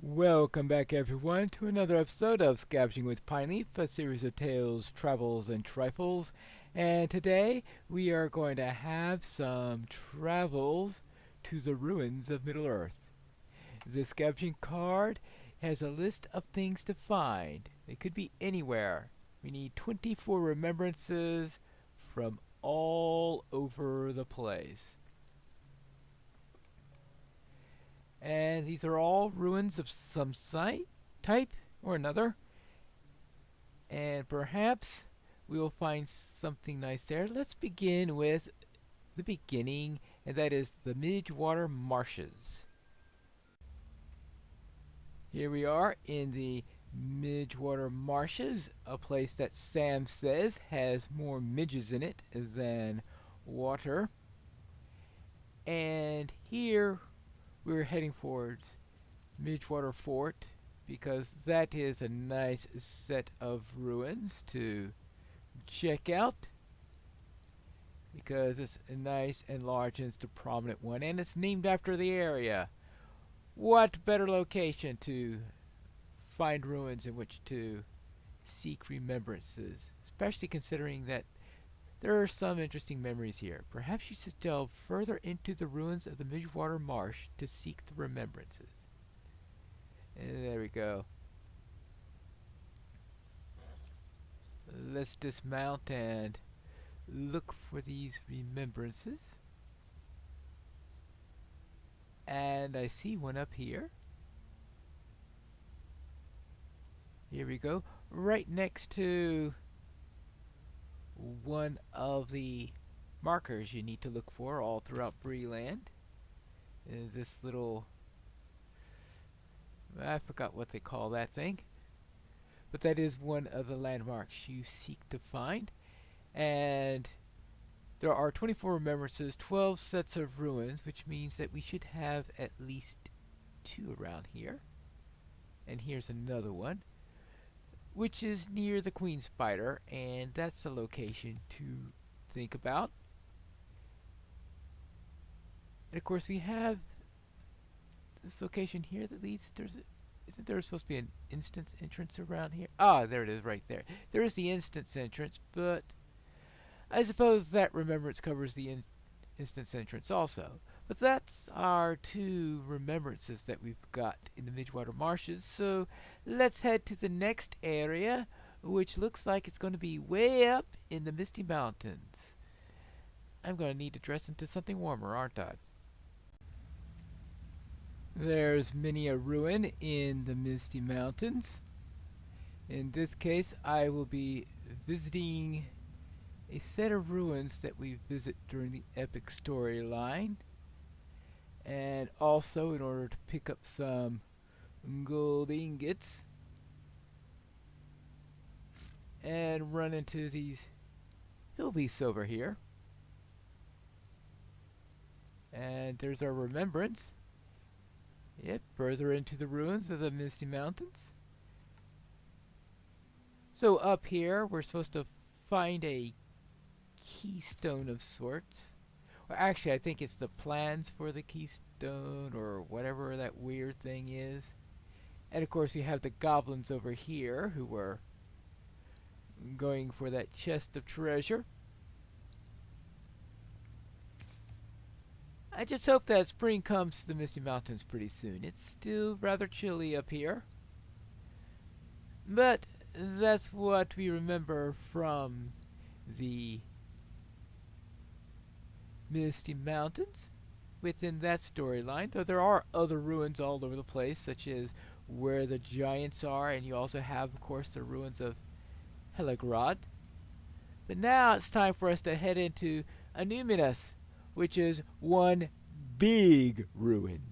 Welcome back, everyone, to another episode of Scavenging with Pineleaf, a series of tales, travels, and trifles. And today we are going to have some travels to the ruins of Middle Earth. The Scavenging card has a list of things to find. It could be anywhere. We need 24 remembrances from all over the place. And these are all ruins of some type or another. And perhaps we will find something nice there. Let's begin with the beginning, and that is the Midwater Marshes. Here we are in the Midwater Marshes, a place that Sam says has more midges in it than water. And here we're heading towards Midwater Fort because that is a nice set of ruins to check out because it's a nice and large and it's a prominent one and it's named after the area. What better location to find ruins in which to seek remembrances, especially considering that there are some interesting memories here. Perhaps you should delve further into the ruins of the Midwater Marsh to seek the remembrances. And there we go. Let's dismount and look for these remembrances. And I see one up here. Here we go. Right next to one of the markers you need to look for all throughout Breeland. This little, I forgot what they call that thing, but that is one of the landmarks you seek to find. And there are 24 remembrances, 12 sets of ruins, which means that we should have at least 2 around here. And here's another one, which is near the Queen Spider, and that's a location to think about. And of course we have this location here that leads, isn't there supposed to be an instance entrance around here? Ah, there it is right there. There is the instance entrance, but I suppose that remembrance covers the instance entrance also. But that's our 2 remembrances that we've got in the Midwater Marshes. So let's head to the next area, which looks like it's going to be way up in the Misty Mountains. I'm going to need to dress into something warmer, aren't I? There's many a ruin in the Misty Mountains. In this case, I will be visiting a set of ruins that we visit during the epic storyline. And also in order to pick up some gold ingots and run into these hill beasts over here. And there's our remembrance. Yep, further into the ruins of the Misty Mountains. So up here we're supposed to find a keystone of sorts. Actually, I think it's the plans for the keystone or whatever that weird thing is. And of course we have the goblins over here who were going for that chest of treasure. I just hope that spring comes to the Misty Mountains pretty soon. It's still rather chilly up here. But that's what we remember from the Misty Mountains within that storyline, though there are other ruins all over the place, such as where the giants are, and you also have, of course, the ruins of Helagrod. But now it's time for us to head into Numinous, which is one big ruin.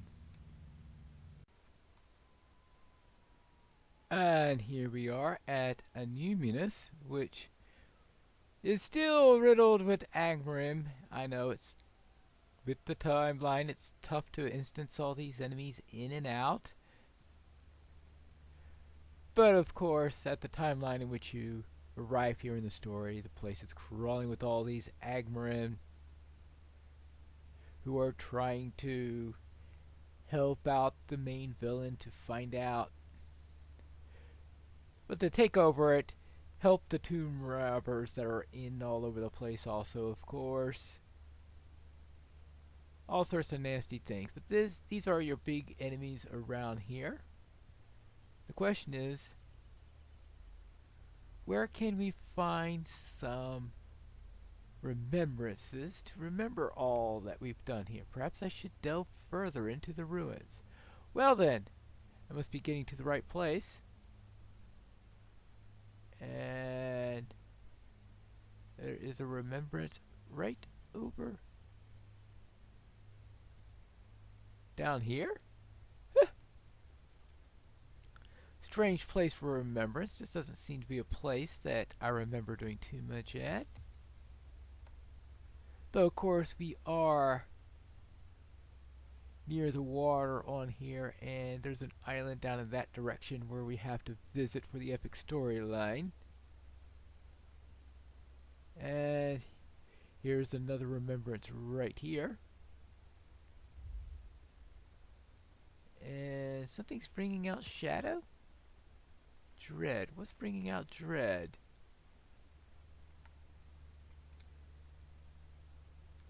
And here we are at Numinous, which is still riddled with Agmarim. I know it's with the timeline, it's tough to instance all these enemies in and out. But of course, at the timeline in which you arrive here in the story, the place is crawling with all these Agmarim who are trying to help out the main villain to find out. But to take over it, help the tomb robbers that are in all over the place also, of course. All sorts of nasty things. But these are your big enemies around here. The question is, where can we find some remembrances to remember all that we've done here? Perhaps I should delve further into the ruins. Well then, I must be getting to the right place. And there is a remembrance right over down here? Strange place for remembrance. This doesn't seem to be a place that I remember doing too much at. Though, of course, we are near the water on here, and there's an island down in that direction where we have to visit for the epic storyline. And here's another remembrance right here. And something's bringing out shadow? Dread. What's bringing out dread?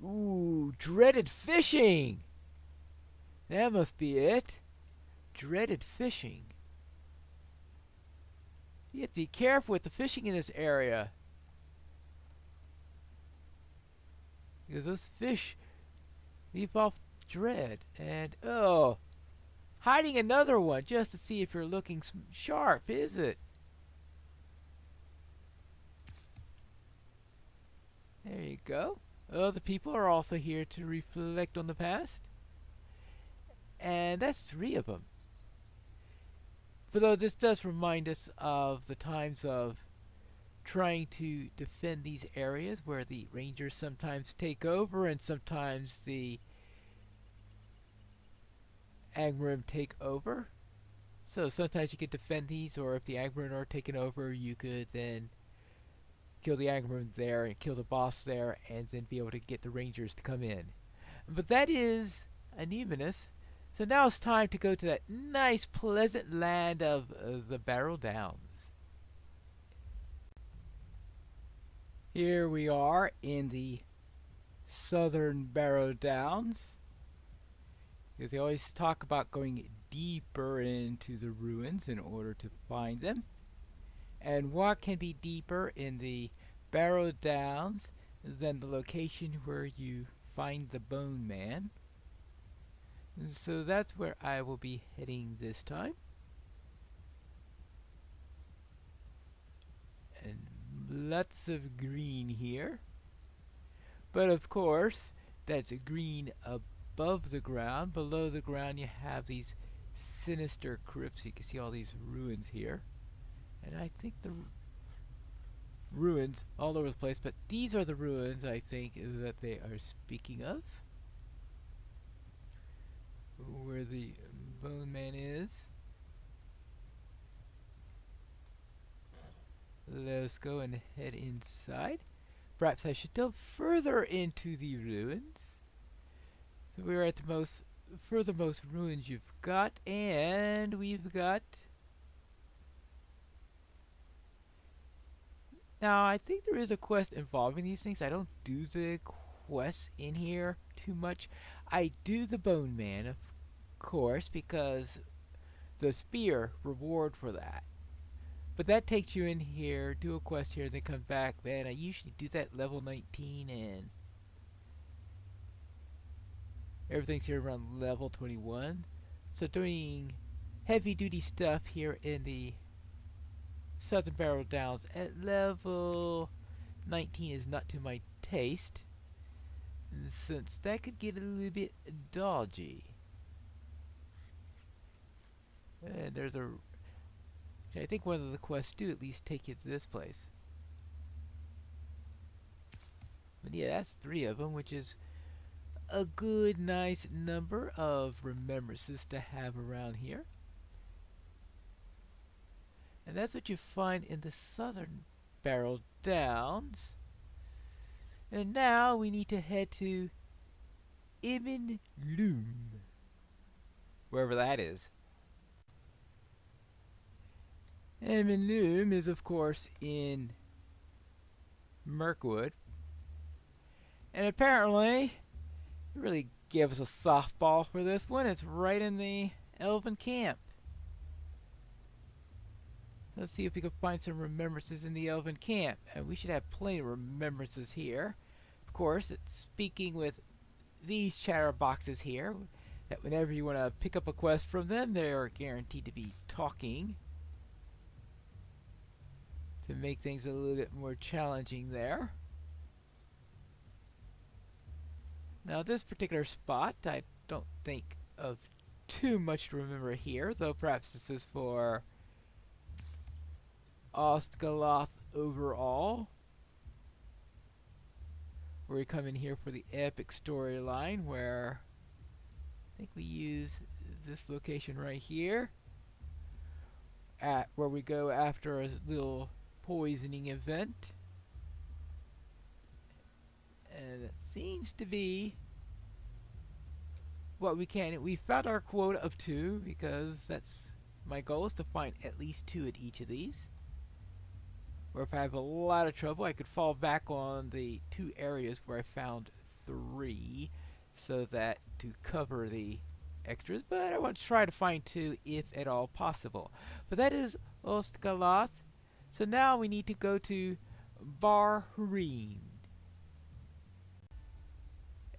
Ooh, dreaded fishing! That must be it. Dreaded fishing. You have to be careful with the fishing in this area, because those fish leave off dread. And oh, hiding another one just to see if you're looking sharp, is it? There you go. Other people are also here to reflect on the past. And that's 3 of them. For though this does remind us of the times of trying to defend these areas where the rangers sometimes take over and sometimes the Agmarim take over. So sometimes you could defend these, or if the Agmarim are taken over, you could then kill the Agmarim there and kill the boss there, and then be able to get the rangers to come in. But that is a Numinous. So now it's time to go to that nice, pleasant land of the Barrowdowns. Here we are in the southern Barrowdowns. Because they always talk about going deeper into the ruins in order to find them. And what can be deeper in the Barrowdowns than the location where you find the Bone Man? So that's where I will be heading this time. And lots of green here. But of course, that's a green above the ground. Below the ground you have these sinister crypts. You can see all these ruins here. And I think the ruins all over the place, but these are the ruins I think that they are speaking of. Where the Bone Man is. Let's go and head inside. Perhaps I should delve further into the ruins. So we're at the furthermost ruins you've got, and we've got. Now I think there is a quest involving these things. I don't do the quests in here too much. I do the Bone Man, of course, because the spear reward for that. But that takes you in here, do a quest here, then come back. Man, I usually do that level 19, and everything's here around level 21. So doing heavy duty stuff here in the Southern Barrowdowns at level 19 is not to my taste, since that could get a little bit dodgy. And there's a... I think one of the quests do at least take you to this place. But yeah, that's 3 of them, which is a good, nice number of remembrances to have around here. And that's what you find in the Southern Barrowdowns. And now we need to head to Amenas. wherever that is. Amenas is, of course, in Mirkwood. And apparently, it really gave us a softball for this one. It's right in the Elven camp. So let's see if we can find some remembrances in the Elven camp. And we should have plenty of remembrances here. Of course, it's speaking with these chatterboxes here, that whenever you want to pick up a quest from them, they are guaranteed to be talking, to make things a little bit more challenging there. Now this particular spot, I don't think of too much to remember here, though perhaps this is for Ostgaloth overall. Where we come in here for the epic storyline, where I think we use this location right here, where we go after a little poisoning event. And it seems to be what we can. We found our quota of 2, because that's my goal, is to find at least 2 at each of these. Or if I have a lot of trouble, I could fall back on the 2 areas where I found 3, so that to cover the extras. But I want to try to find 2 if at all possible. But that is Ostgaloth. So now we need to go to Barharine.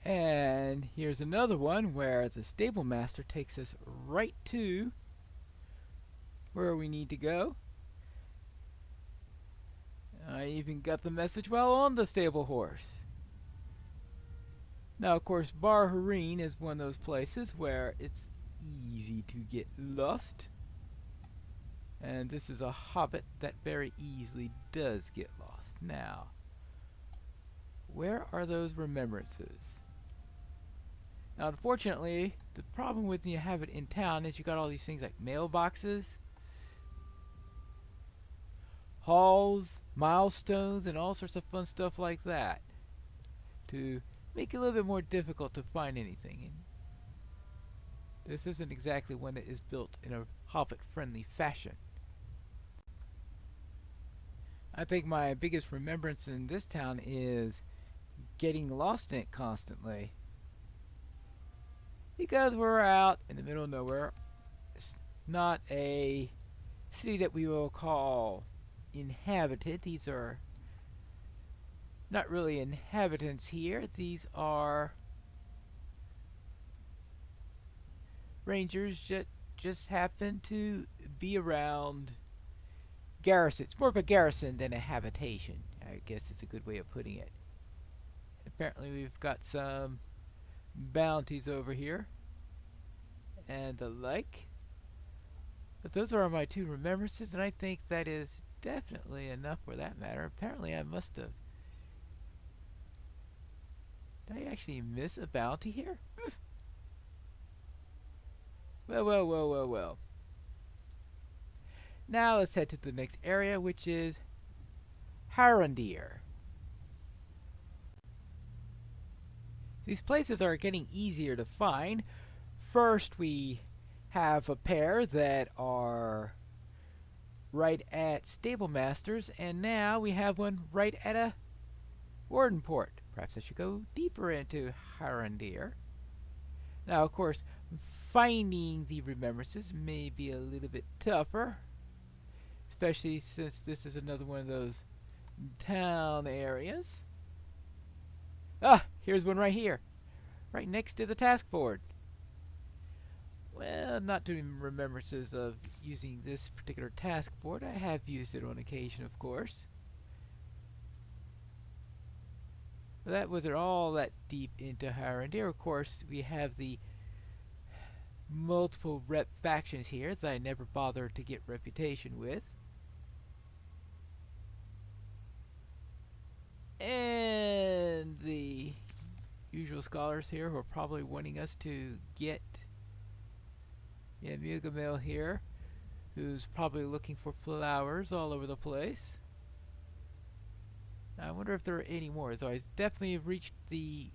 And here's another one where the stable master takes us right to where we need to go. I even got the message while on the stable horse. Now, of course, Barharine is one of those places where it's easy to get lost. And this is a hobbit that very easily does get lost. Now, where are those remembrances? Now, unfortunately, the problem with when you have it in town is you got all these things like mailboxes, halls, milestones, and all sorts of fun stuff like that, to make it a little bit more difficult to find anything. And this isn't exactly one that is built in a hobbit-friendly fashion. I think my biggest remembrance in this town is getting lost in it constantly. Because we're out in the middle of nowhere. It's not a city that we will call inhabited. These are not really inhabitants here. These are rangers that just happen to be around garrison. It's more of a garrison than a habitation, I guess is a good way of putting it. Apparently we've got some bounties over here and the like. But those are my 2 remembrances, and I think that is definitely enough for that matter. Apparently I must have... Did I actually miss a bounty here? Well. Now let's head to the next area, which is Haran. These places are getting easier to find. First we have a pair that are right at Stable Masters, and now we have one right at a Warden Port. Perhaps I should go deeper into Haran. Now, of course, finding the remembrances may be a little bit tougher, especially since this is another one of those town areas. Ah, here's one right here, right next to the task board. Well, not doing remembrances of using this particular task board. I have used it on occasion, of course. But that wasn't all that deep into Haran. Of course, we have the multiple rep factions here that I never bothered to get reputation with. And the usual scholars here who are probably wanting us to get Mugamil here, who's probably looking for flowers all over the place. Now, I wonder if there are any more, though I definitely have reached the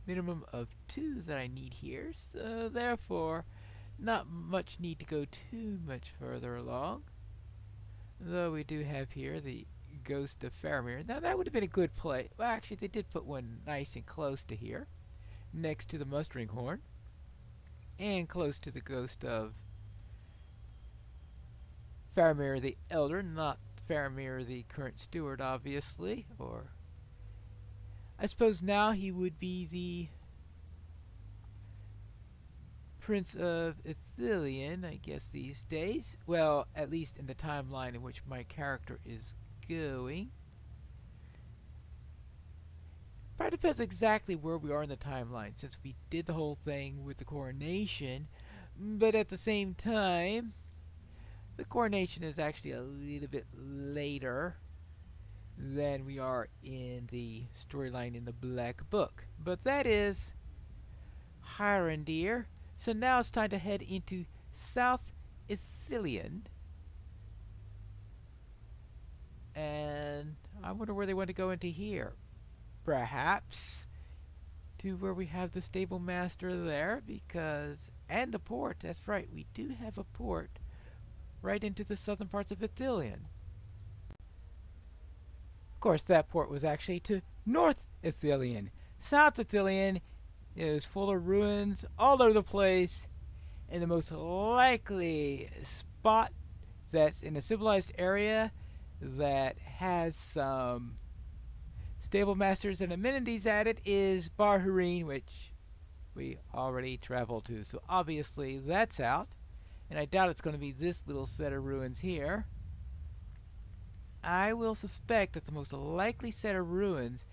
minimum of 2 that I need here, so therefore Not much need to go too much further along. Though we do have here the Ghost of Faramir. Now that would have been a good play. Well, actually, they did put one nice and close to here, next to the Mustering Horn, and close to the Ghost of Faramir the Elder, not Faramir the current steward, obviously. Or I suppose now he would be the Prince of Aphelion, I guess, these days. Well, at least in the timeline in which my character is going. Probably depends exactly where we are in the timeline, since we did the whole thing with the coronation. But at the same time, the coronation is actually a little bit later than we are in the storyline in the Black Book. But that is Haran, dear. So now it's time to head into South Aphelion. And I wonder where they want to go into here. Perhaps to where we have the stable master there, because and the port. That's right, we do have a port right into the southern parts of Aphelion. Of course, that port was actually to North Aphelion. South Aphelion is full of ruins all over the place, and the most likely spot that's in a civilized area that has some stable masters and amenities at it is Barharine, which we already traveled to. So obviously that's out, and I doubt it's going to be this little set of ruins here. I will suspect that the most likely set of ruins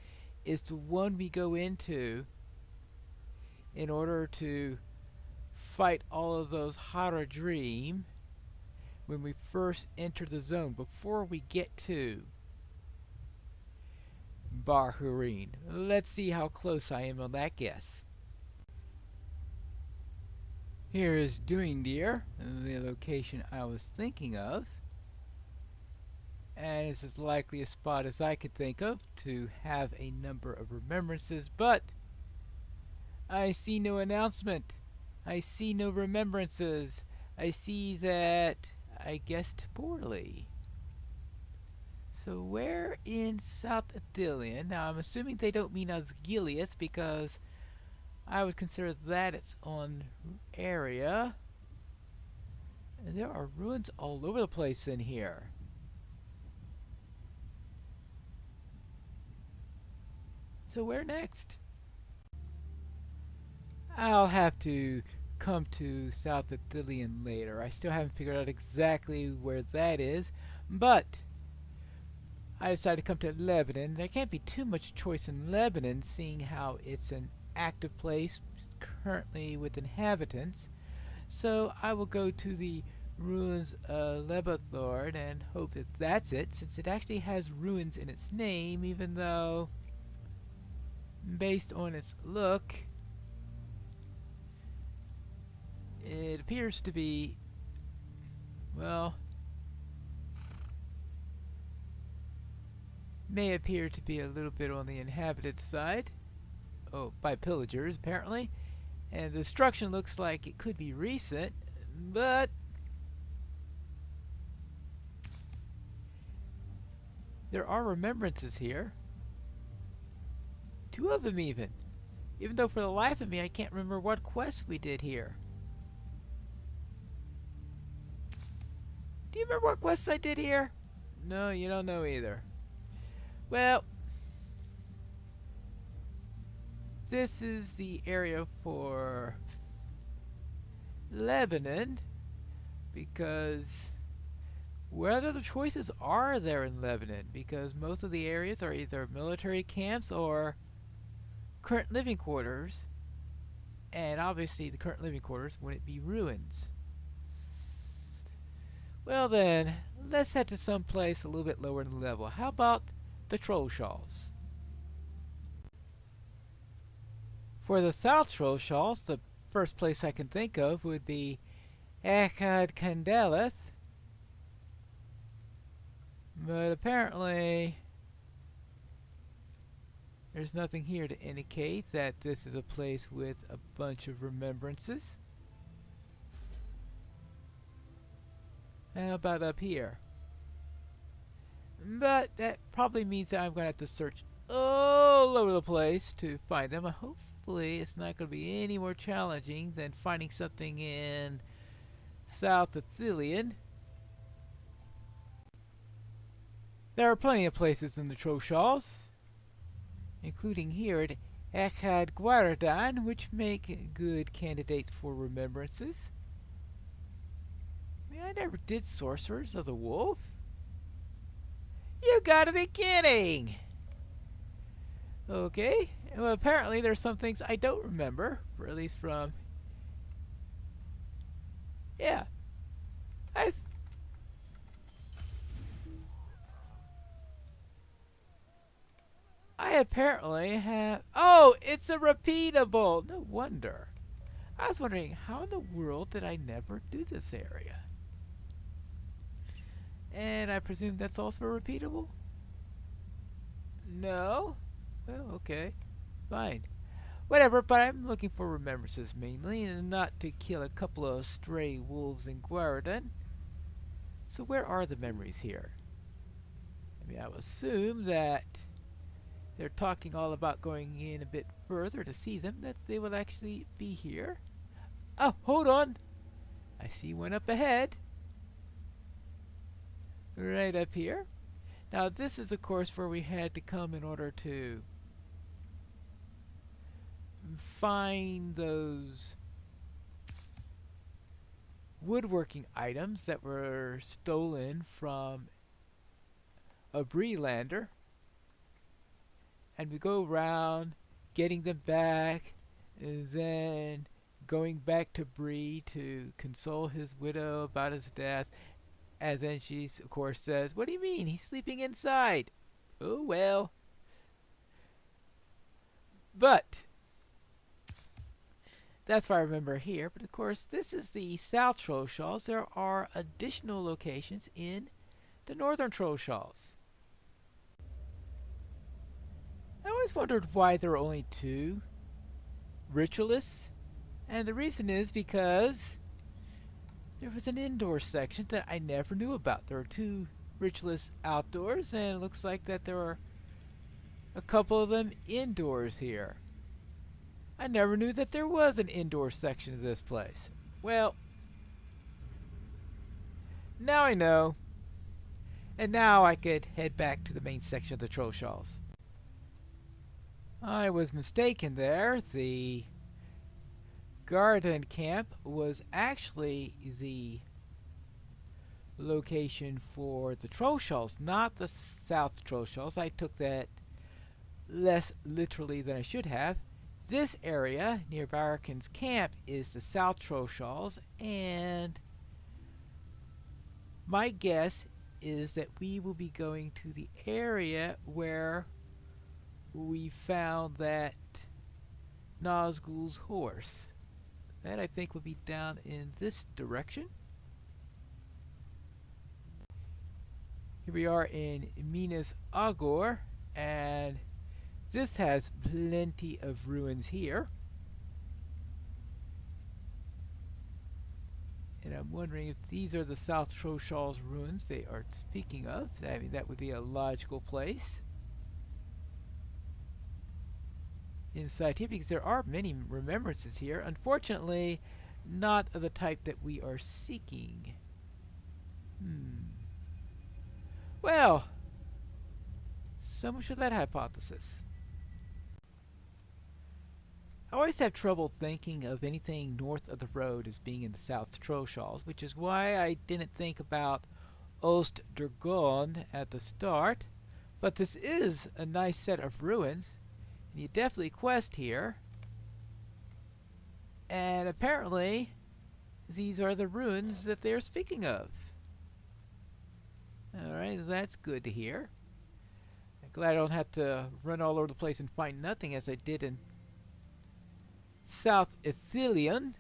is the one we go into in order to fight all of those Haradrim when we first enter the zone, before we get to Barharine. Let's see how close I am on that guess. Here is Doing Deer, the location I was thinking of. And it's as likely a spot as I could think of to have a number of remembrances, but I see no announcement. I see no remembrances. I see that I guessed poorly. So where in South Aphelion? Now I'm assuming they don't mean Osgiliath, because I would consider that its own area. And there are ruins all over the place in here. So where next? I'll have to come to South Aphelion later. I still haven't figured out exactly where that is, but I decided to come to Lebanon. There can't be too much choice in Lebanon, seeing how it's an active place currently with inhabitants. So I will go to the ruins of Lebanon and hope that that's it, since it actually has ruins in its name, even though, based on its look, it appears to be, well, may appear to be a little bit on the inhabited side. Oh, by pillagers, apparently. And the destruction looks like it could be recent, but there are remembrances here. 2 of them even though for the life of me I can't remember what quests we did here. Do you remember what quests I did here? No, you don't know either. Well, this is the area for Lebanon, because what other choices are there in Lebanon? Because most of the areas are either military camps or current living quarters, and obviously the current living quarters wouldn't be ruins. Well then, let's head to some place a little bit lower in the level. How about the Troll Shawls? For the South Troll Shawls, the first place I can think of would be Echad Candeleth. But apparently there's nothing here to indicate that this is a place with a bunch of remembrances. How about up here? But that probably means that I'm going to have to search all over the place to find them. Hopefully it's not going to be any more challenging than finding something in South Aphelion. There are plenty of places in the shawls, including here at Barrowdowns, which make good candidates for remembrances. I mean, I never did Sorcerers of the Wolf. You gotta be kidding! Okay, well apparently there's some things I don't remember, or at least from... Yeah, I apparently have... Oh, it's a repeatable! No wonder. I was wondering, how in the world did I never do this area? And I presume that's also repeatable? No? Well, okay. Fine. Whatever, but I'm looking for remembrances mainly, and not to kill a couple of stray wolves in Barrowdowns. So where are the memories here? I mean, I would assume that they're talking all about going in a bit further to see them, that they will actually be here. Oh, hold on! I see one up ahead. Right up here. Now this is of course where we had to come in order to find those woodworking items that were stolen from a Breelander. And we go around getting them back, and then going back to Bree to console his widow about his death. And then she, of course, says, "What do you mean? He's sleeping inside." Oh, well. But that's what I remember here. But, of course, this is the South Shawls. There are additional locations in the Northern Shawls. I always wondered why there are only 2 Ritualists. And the reason is because there was an indoor section that I never knew about. There are 2 Ritualists outdoors, and it looks like that there are a couple of them indoors here. I never knew that there was an indoor section of this place. Well, now I know. And now I could head back to the main section of the Shawls. I was mistaken there. The garden camp was actually the location for the Shawls, not the South Shawls. I took that less literally than I should have. This area near Barrakin's camp is the South Shawls, and my guess is that we will be going to the area where we found that Nazgul's horse. That I think would be down in this direction. Here we are in Amenas Al Gore, and this has plenty of ruins here. And I'm wondering if these are the South Shawls ruins they are speaking of. I mean, that would be a logical place inside here, because there are many remembrances here. Unfortunately, not of the type that we are seeking. Well, so much for that hypothesis. I always have trouble thinking of anything north of the road as being in the South Shawls, which is why I didn't think about Ost Dragon at the start. But this is a nice set of ruins. You definitely quest here. And apparently, these are the ruins that they're speaking of. Alright, that's good to hear. I'm glad I don't have to run all over the place and find nothing as I did in South Aphelion.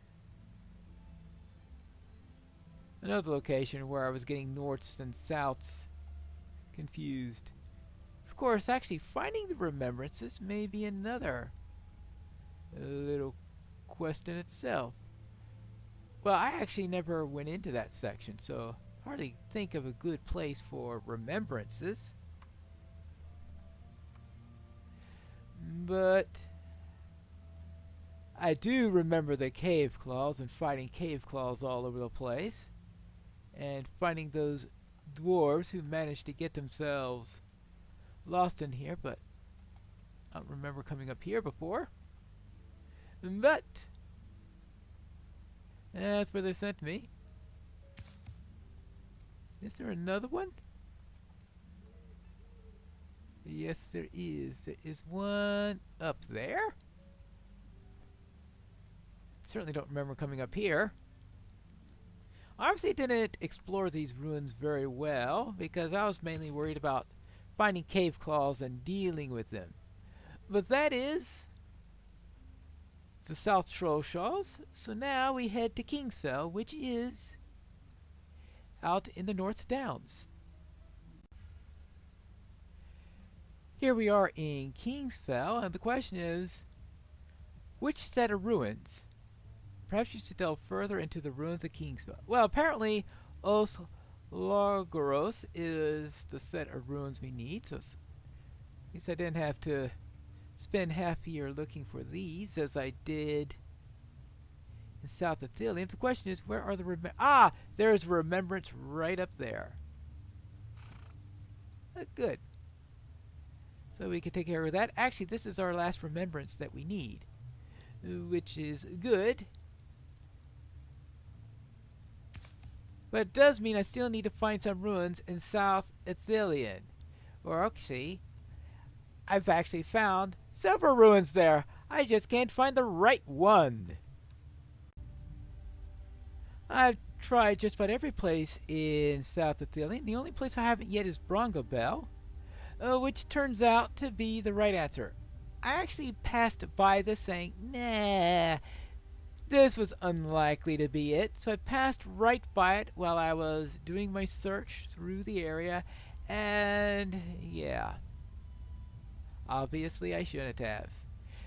Another location where I was getting norths and souths confused. Of course, actually finding the remembrances may be another little quest in itself. Well, I actually never went into that section, so hardly think of a good place for remembrances. But I do remember the cave claws and fighting cave claws all over the place. And finding those dwarves who managed to get themselves lost in here, but I don't remember coming up here before. But that's where they sent me. Is there another one? Yes, there is. There is one up there. Certainly don't remember coming up here. Obviously didn't explore these ruins very well because I was mainly worried about finding cave claws and dealing with them. But that is the South Troll Shawls. So now we head to Kingsfell, which is out in the North Downs. Here we are in Kingsfell, and the question is, which set of ruins? Perhaps you should delve further into the ruins of Kingsfell. Well, apparently, Os Largoros is the set of ruins we need, so at least I didn't have to spend half a year looking for these, as I did in South Aphelion. The question is, where are the there's Remembrance right up there. Good. So we can take care of that. Actually, this is our last Remembrance that we need, which is good. But it does mean I still need to find some ruins in South Aphelion. Or actually, I've actually found several ruins there. I just can't find the right one. I've tried just about every place in South Aphelion. The only place I haven't yet is Brongobel, which turns out to be the right answer. I actually passed by this saying, nah, this was unlikely to be it, so I passed right by it while I was doing my search through the area, and yeah, obviously I shouldn't have,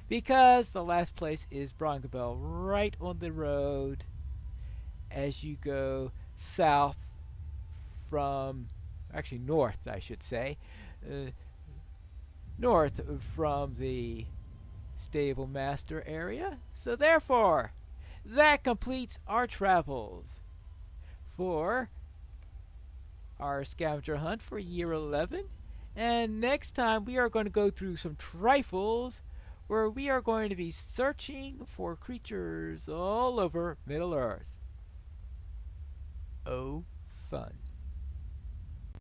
because the last place is Brongobel, right on the road as you go south from, actually north I should say, north from the Stable Master area. So therefore, that completes our travels for our scavenger hunt for year 11. And next time we are going to go through some trifles where we are going to be searching for creatures all over Middle Earth. Oh, fun.